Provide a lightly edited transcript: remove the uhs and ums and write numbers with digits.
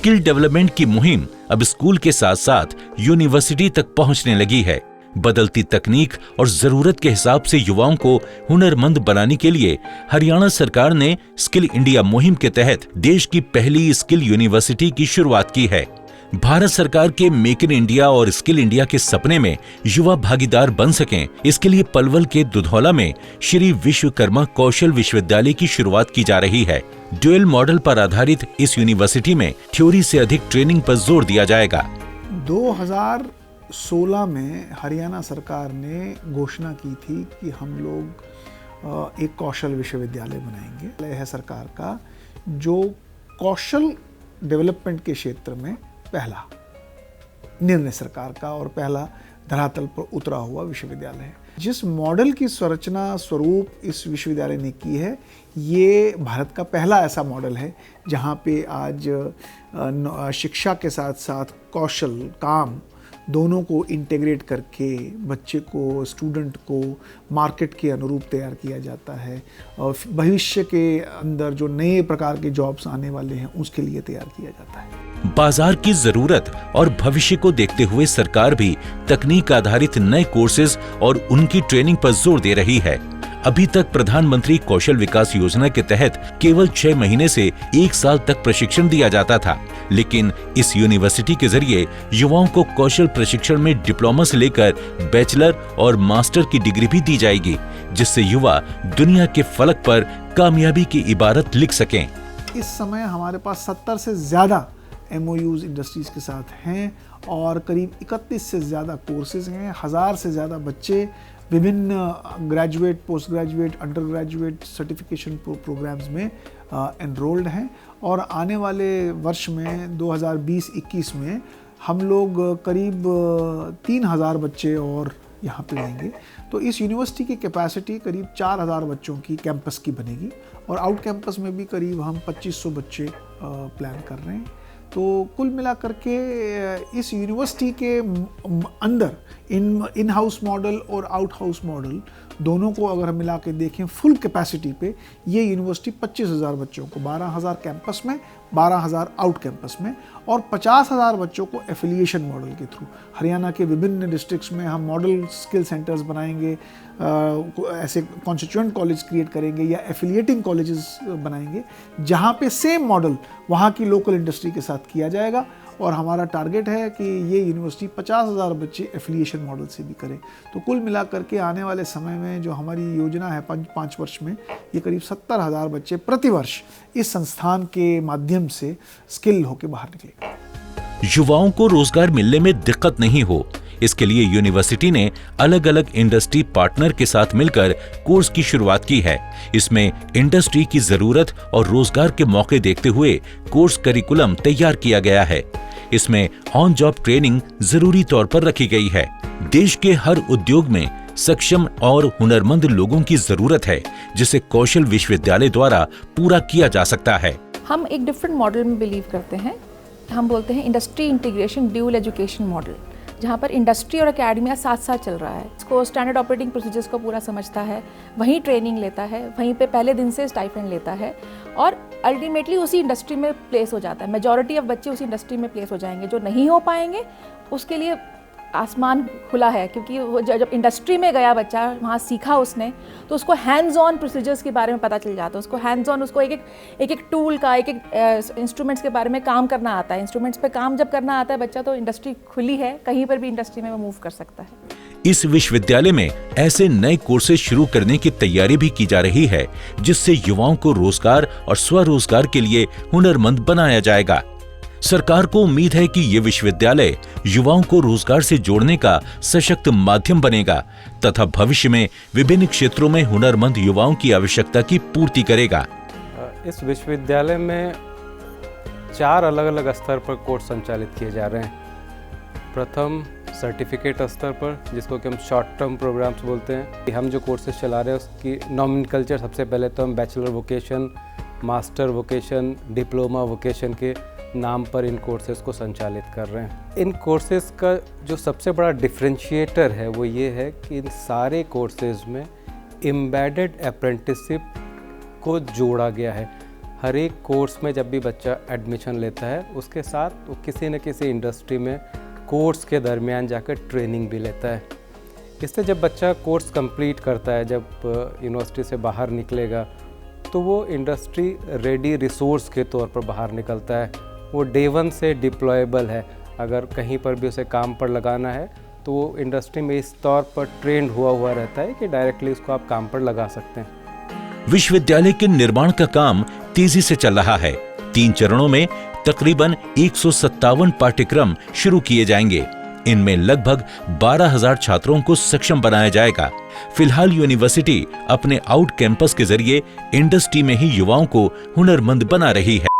Skill development की मुहिम अब स्कूल के साथ साथ यूनिवर्सिटी तक पहुंचने लगी है। बदलती तकनीक और जरूरत के हिसाब से युवाओं को हुनरमंद बनाने के लिए हरियाणा सरकार ने स्किल इंडिया मुहिम के तहत देश की पहली स्किल यूनिवर्सिटी की शुरुआत की है। भारत सरकार के मेक इन इंडिया और स्किल इंडिया के सपने में युवा भागीदार बन सकें, इसके लिए पलवल के दुधौला में श्री विश्वकर्मा कौशल विश्वविद्यालय की शुरुआत की जा रही है। ड्यूअल मॉडल पर आधारित इस यूनिवर्सिटी में थ्योरी से अधिक ट्रेनिंग पर जोर दिया जाएगा। 2016 में हरियाणा सरकार ने घोषणा की थी कि हम लोग एक कौशल विश्वविद्यालय बनाएंगे। यह है सरकार का जो कौशल डेवलपमेंट के क्षेत्र में पहला निर्णय सरकार का और पहला धरातल पर उतरा हुआ विश्वविद्यालय है। जिस मॉडल की संरचना स्वरूप इस विश्वविद्यालय ने की है, ये भारत का पहला ऐसा मॉडल है जहाँ पे आज शिक्षा के साथ साथ कौशल काम दोनों को इंटीग्रेट करके बच्चे को, स्टूडेंट को मार्केट के अनुरूप तैयार किया जाता है और भविष्य के अंदर जो नए प्रकार के जॉब्स आने वाले हैं उसके लिए तैयार किया जाता है। बाजार की जरूरत और भविष्य को देखते हुए सरकार भी तकनीक आधारित नए कोर्सेज और उनकी ट्रेनिंग पर जोर दे रही है। अभी तक प्रधानमंत्री कौशल विकास योजना के तहत केवल 6 महीने से 1 साल तक प्रशिक्षण दिया जाता था, लेकिन इस यूनिवर्सिटी के जरिए युवाओं को कौशल प्रशिक्षण में डिप्लोमा से लेकर बैचलर और मास्टर की डिग्री भी दी जाएगी, जिससे युवा दुनिया के फलक पर कामयाबी की इबारत लिख सकें। इस समय हमारे पास 70 से ज्यादा MOUs इंडस्ट्रीज के साथ हैं और करीब 31 से ज़्यादा कोर्सेज हैं। 1000 से ज़्यादा बच्चे विभिन्न graduate, postgraduate, undergraduate certification programmes में एनरोल्ड हैं और आने वाले वर्ष में 2020-21 में हम लोग करीब 3000 बच्चे और यहाँ पे लेंगे। तो इस यूनिवर्सिटी की कैपेसिटी करीब 4000 बच्चों की कैंपस की बनेगी और आउट कैंपस में भी करीब हम 2500 बच्चे प्लान कर रहे हैं। तो कुल मिलाकर के इस यूनिवर्सिटी के अंदर इन हाउस मॉडल और आउट हाउस मॉडल दोनों को अगर हम मिला के देखें फुल कैपेसिटी पे, ये यूनिवर्सिटी 25,000 बच्चों को 12,000 कैंपस में, 12,000 आउट कैंपस में और 50,000 बच्चों को एफिलिएशन मॉडल के थ्रू हरियाणा के विभिन्न डिस्ट्रिक्ट्स में हम मॉडल स्किल सेंटर्स बनाएंगे, ऐसे कॉन्स्टिट्यूएंट कॉलेज क्रिएट करेंगे या एफिलिएटिंग कॉलेजेस बनाएंगे जहाँ पे सेम मॉडल वहाँ की लोकल इंडस्ट्री के साथ किया जाएगा। और हमारा टारगेट है कि ये यूनिवर्सिटी 50,000 बच्चे एफिलिएशन मॉडल से भी करें। तो कुल मिलाकर के आने वाले समय में जो हमारी योजना है 5 वर्ष में, ये करीब 70,000 बच्चे प्रतिवर्ष इस संस्थान के माध्यम से स्किल होकर बाहर निकलेंगे। युवाओं को रोजगार मिलने में दिक्कत नहीं हो, इसके लिए यूनिवर्सिटी ने अलग अलग इंडस्ट्री पार्टनर के साथ मिलकर कोर्स की शुरुआत की है। इसमें इंडस्ट्री की जरूरत और रोजगार के मौके देखते हुए कोर्स करिकुलम तैयार किया गया है। इसमें ऑन जॉब ट्रेनिंग जरूरी तौर पर रखी गई है। देश के हर उद्योग में सक्षम और हुनरमंद लोगों की जरूरत है, जिसे कौशल विश्वविद्यालय द्वारा पूरा किया जा सकता है। हम एक डिफरेंट मॉडल में बिलीव करते हैं। हम बोलते हैं industry integration dual education model, जहाँ पर इंडस्ट्री और एकेडमिया साथ साथ चल रहा है। इसको स्टैंडर्ड ऑपरेटिंग प्रोसीजर्स को पूरा समझता है, वहीं ट्रेनिंग लेता है, वहीं पे पहले दिन से स्टाइपेंड लेता है और अल्टीमेटली उसी इंडस्ट्री में प्लेस हो जाता है। मेजॉरिटी ऑफ बच्चे उसी इंडस्ट्री में प्लेस हो जाएंगे। जो नहीं हो पाएंगे उसके लिए आसमान खुला है, क्योंकि वो जब इंडस्ट्री में गया बच्चा, वहाँ सीखा उसने, तो उसको हैंड्स ऑन प्रोसीजर्स के बारे में पता चल जाता है। उसको हैंड्स ऑन, उसको एक टूल का, एक इंस्ट्रूमेंट्स के बारे में काम करना आता है। इंस्ट्रूमेंट्स पे काम जब करना आता है बच्चा, तो इंडस्ट्री खुली है, कहीं पर भी इंडस्ट्री में वो मूव कर सकता है। इस विश्वविद्यालय में ऐसे नए कोर्सेज शुरू करने की तैयारी भी की जा रही है, जिससे युवाओं को रोजगार और स्वरोजगार के लिए हुनरमंद बनाया जाएगा। सरकार को उम्मीद है कि ये विश्वविद्यालय युवाओं को रोजगार से जोड़ने का सशक्त माध्यम बनेगा तथा भविष्य में विभिन्न क्षेत्रों में हुनरमंद युवाओं की आवश्यकता की पूर्ति करेगा। इस विश्वविद्यालय में 4 अलग अलग स्तर पर कोर्स संचालित किए जा रहे हैं। प्रथम सर्टिफिकेट स्तर पर, जिसको कि हम शॉर्ट टर्म प्रोग्राम्स बोलते हैं। हम जो कोर्सेज चला रहे हैं उसकी नॉमेनक्लेचर सबसे पहले तो हम bachelor vocation, master vocation, diploma vocation के नाम पर इन कोर्सेज को संचालित कर रहे हैं। इन कोर्सेज का जो सबसे बड़ा डिफरेंशिएटर है वो ये है कि इन सारे कोर्सेज में एम्बेडेड अप्रेंटिसशिप को जोड़ा गया है। हर एक कोर्स में जब भी बच्चा एडमिशन लेता है उसके साथ वो किसी न किसी इंडस्ट्री में कोर्स के दरमियान जाकर ट्रेनिंग भी लेता है। इससे जब बच्चा कोर्स कंप्लीट करता है, जब यूनिवर्सिटी से बाहर निकलेगा तो वो इंडस्ट्री रेडी रिसोर्स के तौर पर बाहर निकलता है। वो डे 1 से डिप्लॉयबल है। अगर कहीं पर भी उसे काम पर लगाना है तो वो इंडस्ट्री में इस तौर पर ट्रेंड हुआ रहता है कि डायरेक्टली उसको आप काम पर लगा सकते हैं। विश्वविद्यालय के निर्माण का काम तेजी से चल रहा है। 3 चरणों में तकरीबन 157 पाठ्यक्रम शुरू किए जाएंगे। इनमें लगभग 12,000 छात्रों को सक्षम बनाया जाएगा। फिलहाल यूनिवर्सिटी अपने आउट कैंपस के जरिए इंडस्ट्री में ही युवाओं को हुनरमंद बना रही है।